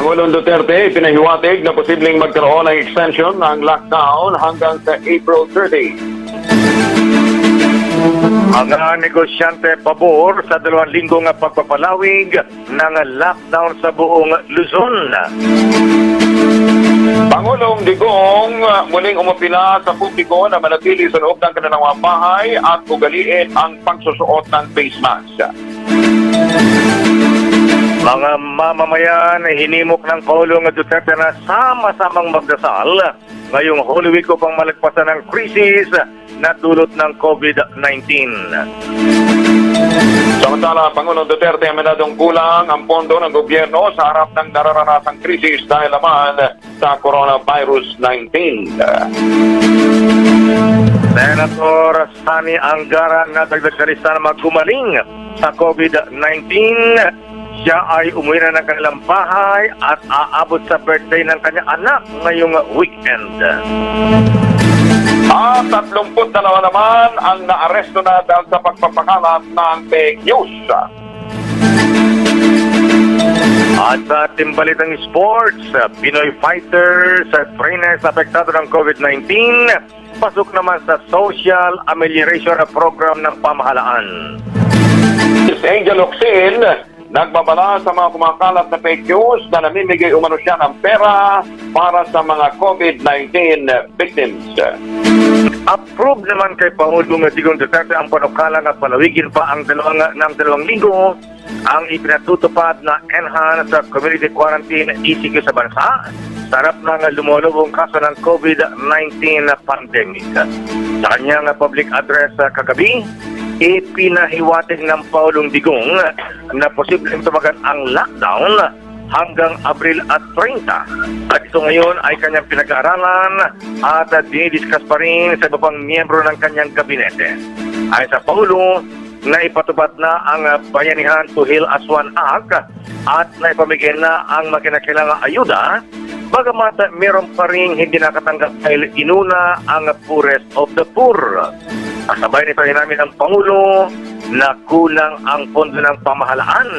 Pangulong Duterte pinahiwatig na posibleng magkaroon ng extension ng lockdown hanggang sa April 30. Mga negosyante pabor sa 2 linggong pagpapalawig ng lockdown sa buong Luzon. Pangulong Digong muling umapila sa publiko na manatili sa loob ng kanilang mga bahay at ugaliin ang pagsusuot ng face mask. Mga mamamayan, hinimok ng Pangulong Duterte na sama-samang magdasal ngayong Holy Week upang malagpasan ng krisis na dulot ng COVID-19. Samantala, Pangulong Duterte aminadong kulang ang pondo ng gobyerno sa harap ng nararanasang krisis dahil naman sa coronavirus 19. Senator Sani Anggaran na dagdag na lista na maggumaling sa COVID-19. Siya ay umuwi na ng kanilang bahay at aabot sa birthday ng kanyang anak ngayong weekend. At 32 naman ang naaresto na dahil sa pagpapakalat ng fake news. At sa timbalitang sports, Pinoy fighters at trainers apektado ng COVID-19 pasok naman sa Social Amelioration Program ng pamahalaan. Miss Angel Oxin nagbabala sa mga kumakalat na fake news na namimigay umano siya ng pera para sa mga COVID-19 victims. Approve naman kay Pangulong Digong Duterte ang panukala na palawigin pa ang 2 linggo ang ipinatutupad na enhanced community quarantine ECQ sa bansa sa harap ng lumulubong kaso ng COVID-19 pandemic. Sa kanyang public address kagabi, ipinahiwatig ng Pangulong Digong na posibleng tumagal ang lockdown hanggang Abril at 30. At ito ngayon ay kanyang pinag-aaralan at dinidiscuss pa rin sa iba pang miyembro ng kanyang kabinete. Ayon sa Pangulo, naipatupad na ang Bayanihan to Heal as One Act at naipamigay na ang makinakailangang ayuda, bagamat meron pa rin hindi nakatanggap dahil inuna ang poorest of the poor. Kasabay nito namin ang Pangulo na kulang ang pondo ng pamahalaan,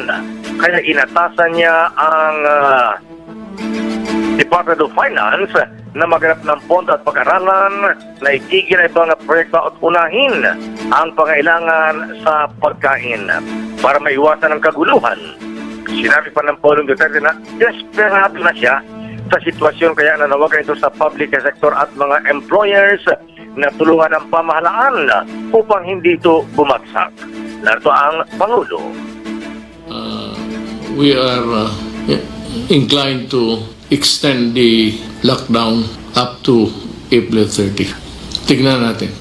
kaya inatasan niya ang Department of Finance na maghanap ng pondo at pag-aralan na itigil na ibang proyekto at unahin ang pangailangan sa pagkain para maiwasan ang kaguluhan. Sinabi pa ng Pangulong Duterte na desperado na siya sa sitwasyon, kaya nanawagan ito sa public sector at mga employers na tulungan ang pamahalaan upang hindi ito bumagsak. Narito ang Pangulo. We are inclined to extend the lockdown up to April 30. Tignan natin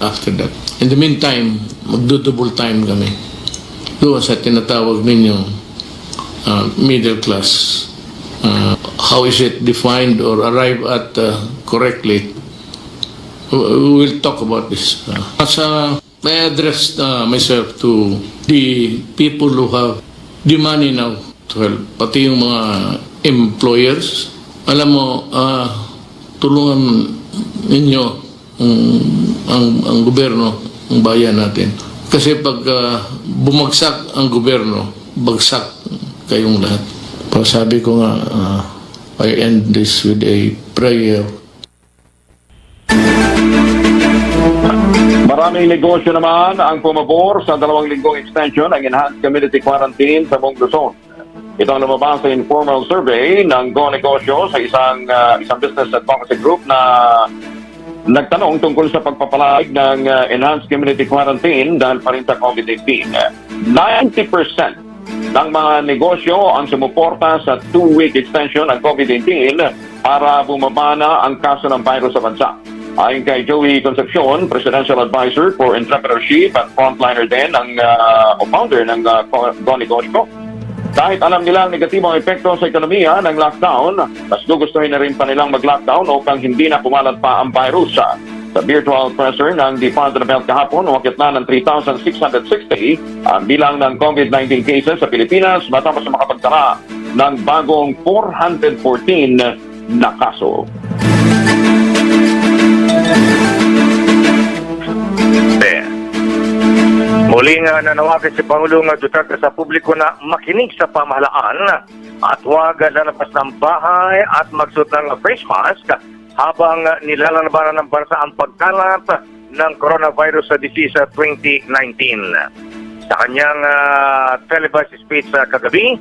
after that. In the meantime, magdo-double time kami. Doon sa tinatawag ninyo middle class. How is it defined or arrived at correctly? We will talk about this. I addressed myself to the people who have the money now to help. Pati yung mga employers. Alam mo, tulungan ninyo ang gobyerno, ang bayan natin. Kasi pag bumagsak ang gobyerno, bagsak kayong lahat. Sabi ko nga, I end this with a prayer. Maraming negosyo naman ang pumabor sa 2 linggong extension ng enhanced community quarantine sa buong Luzon. Ito ang lumabas sa informal survey ng Go Negosyo sa isang business advocacy group na nagtanong tungkol sa pagpapalayag ng enhanced community quarantine dahil pa rin sa COVID-19. 90% ng mga negosyo ang sumuporta sa 2-week extension ng COVID-19 para bumaba na ang kaso ng virus sa bansa. Ayon kay Joey Concepcion, Presidential Advisor for Entrepreneurship at frontliner din o founder ng Go Negosyo, kahit alam nilang negatibo ang epekto sa ekonomiya ng lockdown, mas gugustuhin na rin pa nilang mag-lockdown upang hindi na pumalat pa ang virus. Sa virtual presser ng Department of Health kahapon, umakyat na ng 3,660 ang bilang ng COVID-19 cases sa Pilipinas matapos na makapagtala ng bagong 414 na kaso. Muling nanawagan si Pangulong Duterte sa publiko na makinig sa pamahalaan at huwag lalabas ng bahay at magsuot ng face mask habang nilalalabanan ng bansa ang pagkalat ng coronavirus disease 2019. Sa kanyang televised speech kagabi,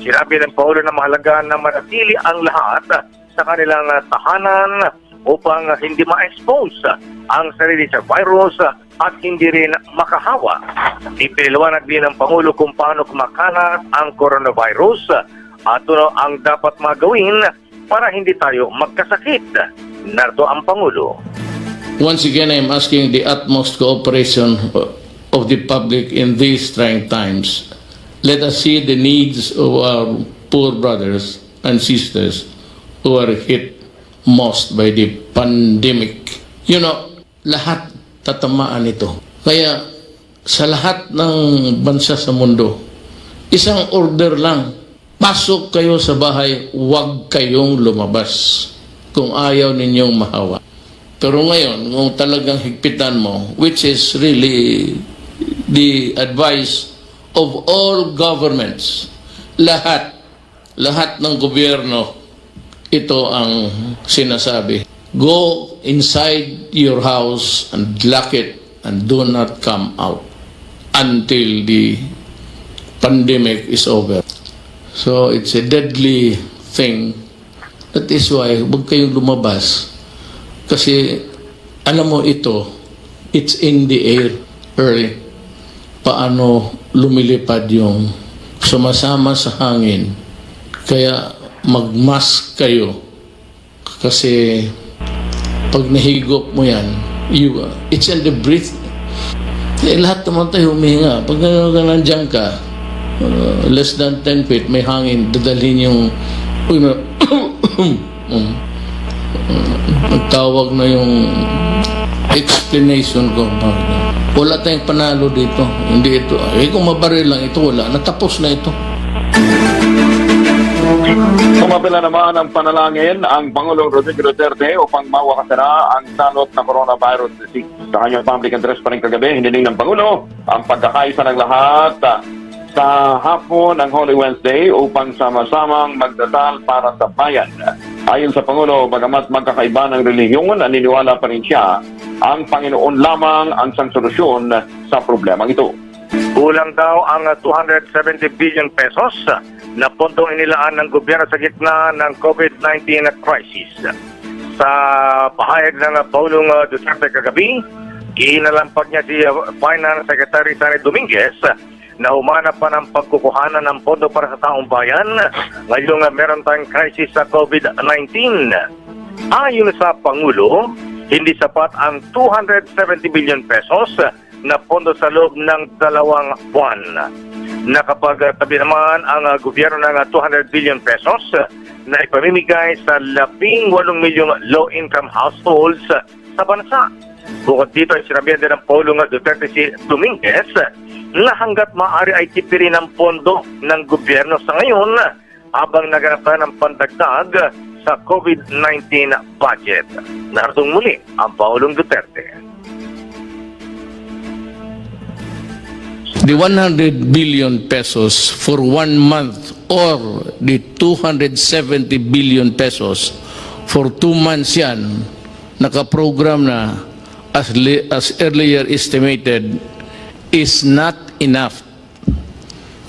sinabi ng Pangulo na mahalaga na manatili ang lahat sa kanilang tahanan upang hindi ma-expose ang sarili sa virus at hindi rin makahawa. Ipiniliwanag din ng Pangulo kung paano kumakalat ang coronavirus at ano ang dapat magawin para hindi tayo magkasakit. Narito ang Pangulo. Once again, I'm asking the utmost cooperation of the public in these trying times. Let us see the needs of our poor brothers and sisters who are hit most by the pandemic. You know, lahat tatamaan ito. Kaya sa lahat ng bansa sa mundo, isang order lang, pasok kayo sa bahay, huwag kayong lumabas kung ayaw ninyong mahawa. Pero ngayon, kung talagang higpitan mo, which is really the advice of all governments, lahat ng gobyerno, ito ang sinasabi. Go inside your house and lock it and do not come out until the pandemic is over. So it's a deadly thing. That is why huwag kayong lumabas. Kasi alam mo ito, it's in the air. Early. Paano lumilipad yung sumasama sa hangin. Kaya mag-mask kayo. Kasi pag nahigop mo yan, it's in the breath. Lahat naman tayo humihinga. Pag nandiyan ka, less than 10 feet, may hangin, dadalhin yung nagtawag na yung explanation ko. Wala tayong panalo dito. Hindi ito. Kung mabaril lang ito, wala. Natapos na ito. Sumapila naman ang panalangin ang Pangulong Rodrigo Duterte upang mawakasara ang salot na coronavirus disease. Sa kanyang public address pa rin kagabi, hiniling ng Pangulo ang pagkakaisa ng lahat sa hapon ng Holy Wednesday upang sama-samang magdasal para sa bayan. Ayon sa Pangulo, bagamat magkakaiba ng relihiyon, naniniwala pa rin siya ang Panginoon lamang ang sang solusyon sa problemang ito. Kulang daw ang 270 billion pesos na pondong inilaan ng gobyerno sa gitna ng COVID-19 crisis. Sa pahayag ng Pangulong Duterte kagabi, kinalampag niya si Finance Secretary Sani Dominguez na humanap pa ng pagkukuhanan ng pondo para sa taong bayan ngayong meron tayong crisis sa COVID-19. Ayon sa Pangulo, hindi sapat ang 270 billion pesos na pondo sa loob ng 2 buwan. Nakapagtabi naman ang gobyerno ng 200 billion pesos na ipamimigay sa 18 milyong low-income households sa bansa. Bukod dito ay sinabihan din ng Pangulong Duterte si Dominguez na hanggat maaari ay tipirin ang pondo ng gobyerno sa ngayon habang naganap ng pandagdag sa COVID-19 budget. Naratong muli ang Pangulong Duterte. The 100 billion pesos for 1 month or the 270 billion pesos for 2 months yan, nakaprogram na as earlier estimated, is not enough.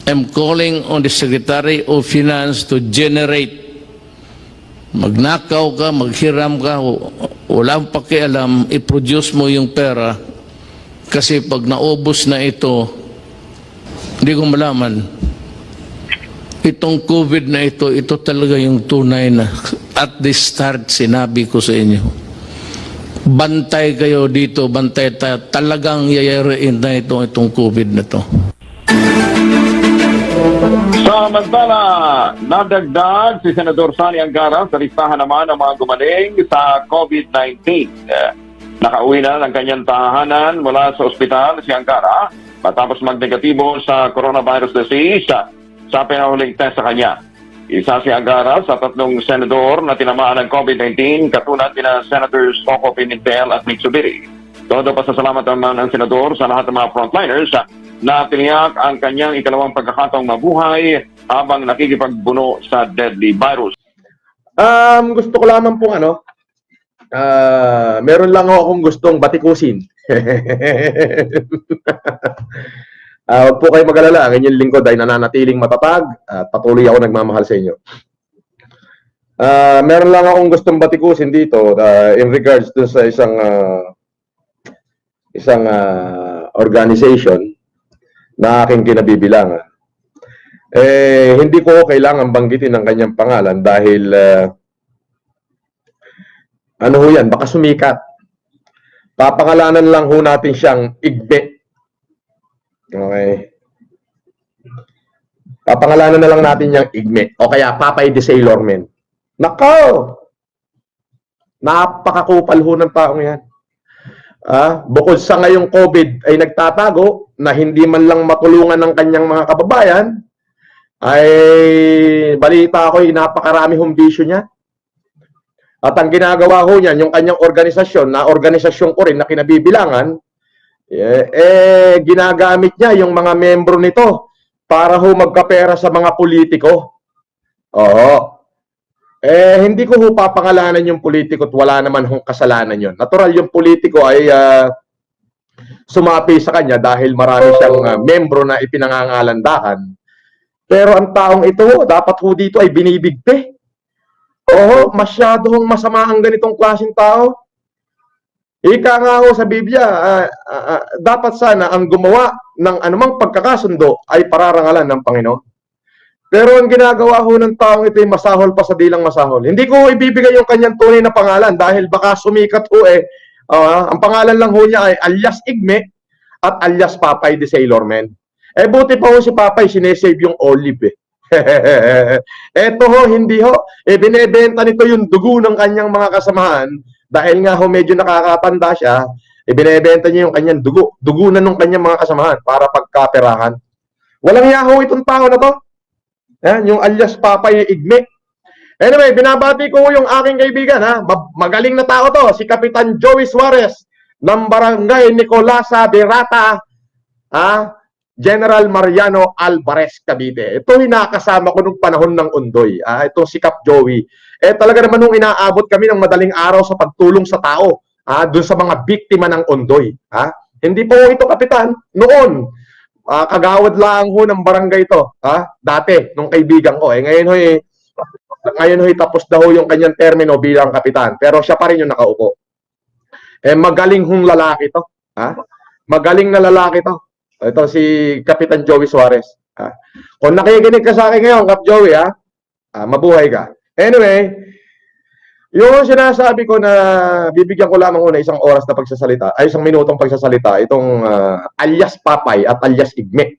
I'm calling on the Secretary of Finance to generate. Magnakaw ka, maghiram ka, walang pakialam, i-produce mo yung pera kasi pag naubos na ito, hindi ko malaman. Itong COVID na ito talaga yung tunay na at the start sinabi ko sa inyo. Bantay kayo dito, bantay tayo. Talagang yayariin na itong COVID na ito. Samantala, nadagdag si Senador Sani Angara sa listahan naman ng mga gumaling sa COVID-19. Nakauwi na ng kanyang tahanan mula sa ospital si Angara matapos magnegatibo sa coronavirus disease sa pinahuling test sa kanya. Isa si Angara sa 3 senador na tinamaan ng COVID-19 katulad nina Senators Coco Pimentel at Nick Zubiri. Todo pasasalamat naman ang senador sa lahat ng mga frontliners na tiniyak ang kanyang ikalawang pagkakataong mabuhay habang nakikipagbuno sa deadly virus. Gusto ko lamang pong meron lang akong gustong batikusin. Huwag po kayo mag-alala, ang inyong lingkod ay nananatiling matatag at patuloy ako nagmamahal sa inyo. Meron lang akong gustong batikusin dito in regards to sa isang organization na aking kinabibilangan. Hindi ko kailangan banggitin ang kanyang pangalan dahil ano ho yan, baka sumikat. Papangalanan lang ho natin siyang Igbe. Okay. Papangalanan na lang natin yung Igme. O kaya Papay de Sailorman. Nako! Napakakupal ho ng taong yan. Bukod sa ngayong COVID ay nagtatago na hindi man lang matulungan ng kanyang mga kababayan, ay balita ko ay napakarami hong bisyo niya. At ang ginagawa ho niyan, yung kanyang organisasyon, na organisasyon ko rin na kinabibilangan, ginagamit niya yung mga membro nito para ho magkapera sa mga politiko. Oo. Hindi ko ho papangalanan yung politiko at wala naman hong kasalanan yun. Natural yung politiko ay sumapi sa kanya dahil marami siyang membro na ipinangangalandakan. Pero ang taong ito, dapat ho dito ay binibigti. Oo, masyado hong masama ang ganitong klaseng tao. Ika nga ho sa Biblia, dapat sana ang gumawa ng anumang pagkakasundo ay pararangalan ng Panginoon. Pero ang ginagawa ho ng taong ito ay masahol pa sa dilang masahol. Hindi ko ibibigay yung kanyang tunay na pangalan dahil baka sumikat ho ang pangalan lang ho niya ay alias Igme at alias Papay de Sailorman. Buti pa ho si Papay, sinesave yung olive Eto ho, hindi ho. Binebenta nito yung dugo ng kanyang mga kasamahan. Dahil nga ho medyo nakakatanda siya, binebenta niya yung kanyang dugo. Dugo na nung kanyang mga kasamahan para pagkaperahan. Walang yaho itong tao na to. Yan, yung alias Papay Igme. Anyway, binabati ko yung aking kaibigan. Magaling na tao to, si Kapitan Joey Suarez ng Barangay Nicolasa de Rata, General Mariano Alvarez, Cavite. Ito hinakasama ko nung panahon ng Undoy. Itong si Cap Joey. Talaga naman nung inaabot kami ng madaling araw sa pagtulong sa tao, doon sa mga biktima ng Undoy. Hindi po ito, Kapitan. Noon, kagawad lang ho ng barangay ito. Dati, nung kaibigan ko. Ngayon ho, tapos na ho yung kanyang termino bilang kapitan. Pero siya pa rin yung nakaupo. Magaling hong lalaki to. Magaling na lalaki to. Ito si Kapitan Joey Suarez. Kung nakikinig ka sa akin ngayon, Kap Joey, mabuhay ka. Anyway, yung sinasabi ko na bibigyan ko lamang una isang oras na pagsasalita, ay isang minutong pagsasalita, itong alias Papay at alias Igme.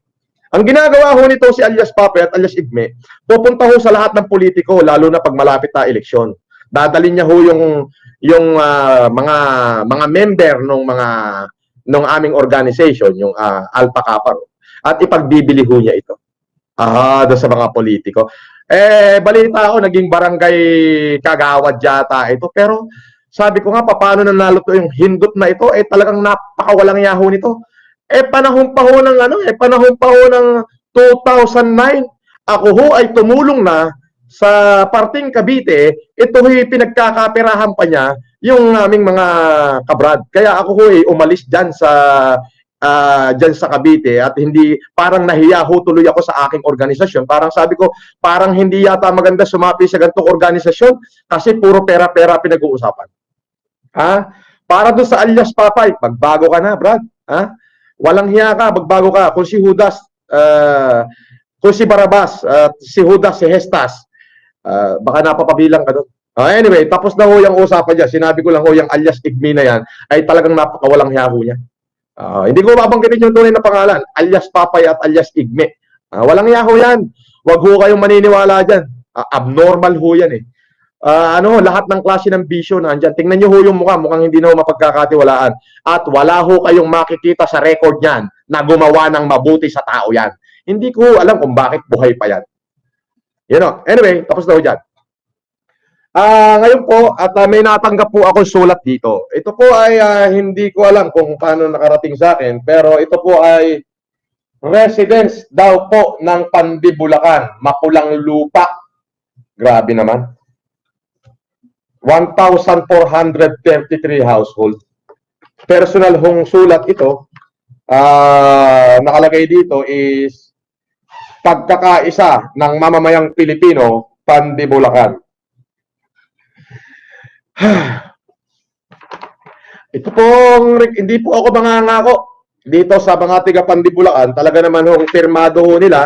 Ang ginagawa ho nito si alias Papay at alias Igme, pupunta ho sa lahat ng politiko, lalo na pag malapit na eleksyon. Dadalhin niya ho yung mga member nung aming organization, yung Alpha Kappa, at ipagbibili ho niya ito. Doon sa mga politiko. Balita ako, naging barangay kagawad yata ito. Pero sabi ko nga, paano nanalo to yung hindot na ito? Talagang napakawalang yaho nito. Panahon pa ho ng 2009, ako ho ay tumulong na sa parting Cavite. Ito ho'y pinagkakaperahan pa niya yung aming mga kabrad. Kaya ako ho'y umalis dyan sa Cavite at hindi, parang nahiya ho tuloy ako sa aking organisasyon. Parang sabi ko, parang hindi yata maganda sumapi sa ganitong organisasyon kasi puro pera-pera pinag-uusapan. Para doon sa alias Papay, magbago ka na, Brad. Walang hiya ka, magbago ka. Kung si Judas, kung si Barabas, si Judas, si Hestas, baka napapabilang ka doon. Anyway, tapos na ho yung usapan niya. Sinabi ko lang ho yung alias Igme na yan ay talagang napakawalang hiya ho niya. Hindi ko mabanggitin yung tunay na pangalan, alias Papay at alias Igme. Walang yaho yan. Huwag ho kayong maniniwala dyan. Abnormal ho yan lahat ng klase ng bisyo na andyan. Tingnan nyo ho yung mukha, mukhang hindi na ho mapagkakatiwalaan. At wala ho kayong makikita sa record niyan na gumawa ng mabuti sa tao yan. Hindi ko alam kung bakit buhay pa yan. Anyway, tapos na ho dyan. Ngayon po, at may natanggap po ako sulat dito. Ito po ay hindi ko alam kung paano nakarating sa akin, pero ito po ay residents daw po ng Pandibulacan, Mapulang Lupa. Grabe naman. 1,433 household. Personal hong sulat ito, nakalagay dito is pagkakaisa ng mamamayang Pilipino, Pandibulacan. Ito pong, hindi po ako mangangako dito sa mga tiga Pandibulacan. Talaga naman hong pirmado ho nila.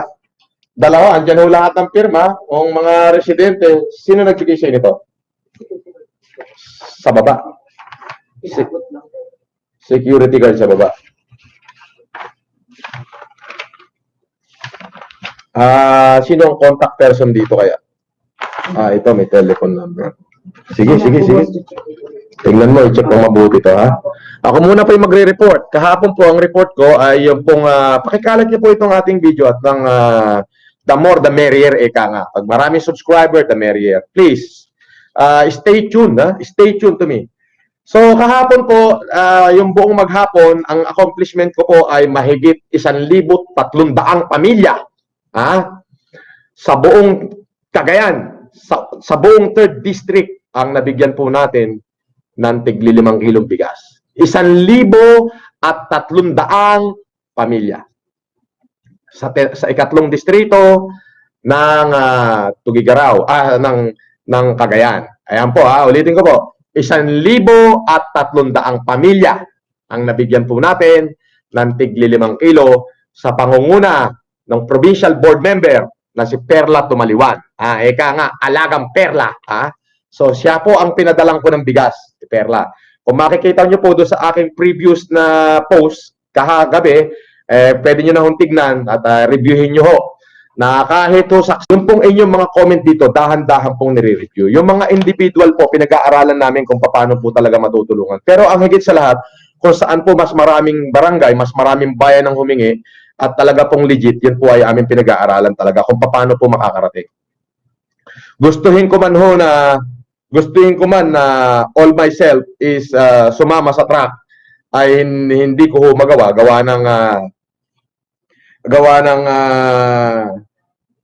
Dalawa, andyan ho lahat ng pirma, ang mga residente. Sino nagbigay sa nito? Sa baba. Security guard sa baba. Sino ang contact person dito kaya? Ito may telephone number. Sige. Tingnan mo, i-check mo mabuti to, ha? Ako muna po yung magre-report. Kahapon po, ang report ko ay yung pong, pakikalat niyo po itong ating video at ng the more the merrier, eka nga. Pag maraming subscriber, the merrier. Please, stay tuned, ha? Stay tuned to me. So, kahapon po, yung buong maghapon, ang accomplishment ko po ay mahigit 1,300 pamilya, ha? Sa buong Cagayan, sa buong 3rd District, ang nabigyan po natin ng tigli 5 kilong bigas. 1,300 pamilya. Sa ikatlong distrito ng Tugigaraw, ng Cagayan. Ayan po, ulitin ko po. 1,300 pamilya ang nabigyan po natin ng tigli 5 kilo sa pangunguna ng provincial board member na si Perla Tumaliwan. Eka nga, alagang Perla. So, siya po ang pinadalang ko ng bigas, si Perla. Kung makikita nyo po doon sa aking previous na post, kahagabi, pwede nyo na hong tignan at reviewin nyo ho. Na kahit ho sa yung pong inyong mga comment dito, dahan-dahan pong nire-review. Yung mga individual po, pinag-aaralan namin kung paano po talaga matutulungan. Pero ang higit sa lahat, kung saan po mas maraming barangay, mas maraming bayan ang humingi, at talaga pong legit, yun po ay aming pinag-aaralan talaga kung paano po makakarating. Gustuhin ko man na all myself is sumama sa track ay hindi ko ho magawa gawa ng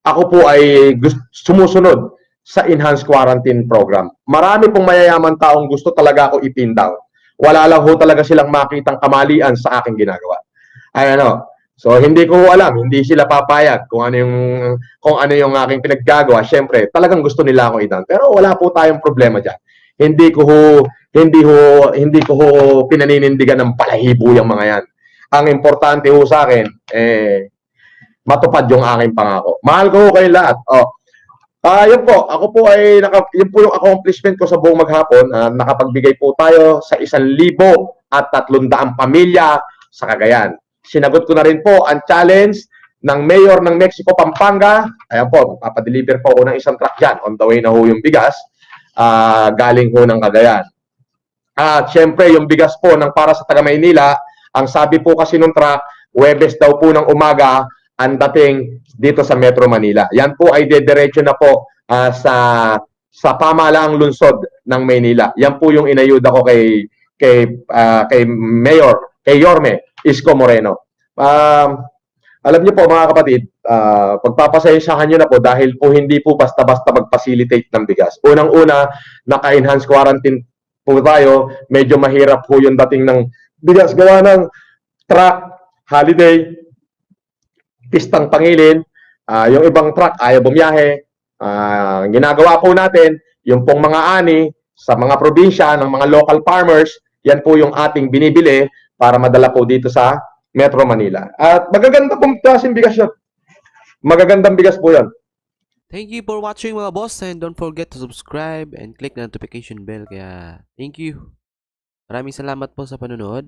ako po ay sumusunod sa enhanced quarantine program. Marami pong mayayaman taong gusto talaga ako ipin down. Wala lang ho talaga silang makitang kamalian sa aking ginagawa. So hindi ko alam, hindi sila papayag kung ano yung aking pinaggagawa. Syempre, talagang gusto nila ako i-down. Pero wala po tayong problema diyan. Hindi ko ho pinaninindigan ng balahibo yung mga yan. Ang importante ho sa akin matupad yung aking pangako. Mahal ko ho kayong lahat. Yun po, ako po ay yun po yung accomplishment ko sa buong maghapon. Nakapagbigay po tayo sa 1,300 pamilya sa Cagayan. Sinagot ko na rin po ang challenge ng Mayor ng Mexico, Pampanga. Ayan po, papadeliver po ako ng isang truck dyan. On the way na ho yung bigas. Galing ho ng Cagayan. At syempre, yung bigas po ng para sa taga Maynila, ang sabi po kasi nung truck, Huwebes daw po ng umaga ang dating dito sa Metro Manila. Yan po ay dediretso na po sa pamahalaang lungsod ng Maynila. Yan po yung inayuda ko kay Mayor, kay Yorme Isko Moreno. Alam niyo po mga kapatid, pagpapasensyahan niyo na po dahil po hindi po basta-basta mag-facilitate ng bigas. Unang-una, naka-enhanced quarantine po tayo, medyo mahirap po yung dating ng bigas gawa ng truck, holiday, pistang pangilin, yung ibang truck ayaw bumiyahe. Ginagawa po natin, yung pong mga ani sa mga probinsya ng mga local farmers, yan po yung ating binibili para madala po dito sa Metro Manila. At magaganda pong klaseng bigas yun. Magagandang bigas po yan. Thank you for watching mga boss, and don't forget to subscribe and click the notification bell. Kaya thank you. Maraming salamat po sa panonood.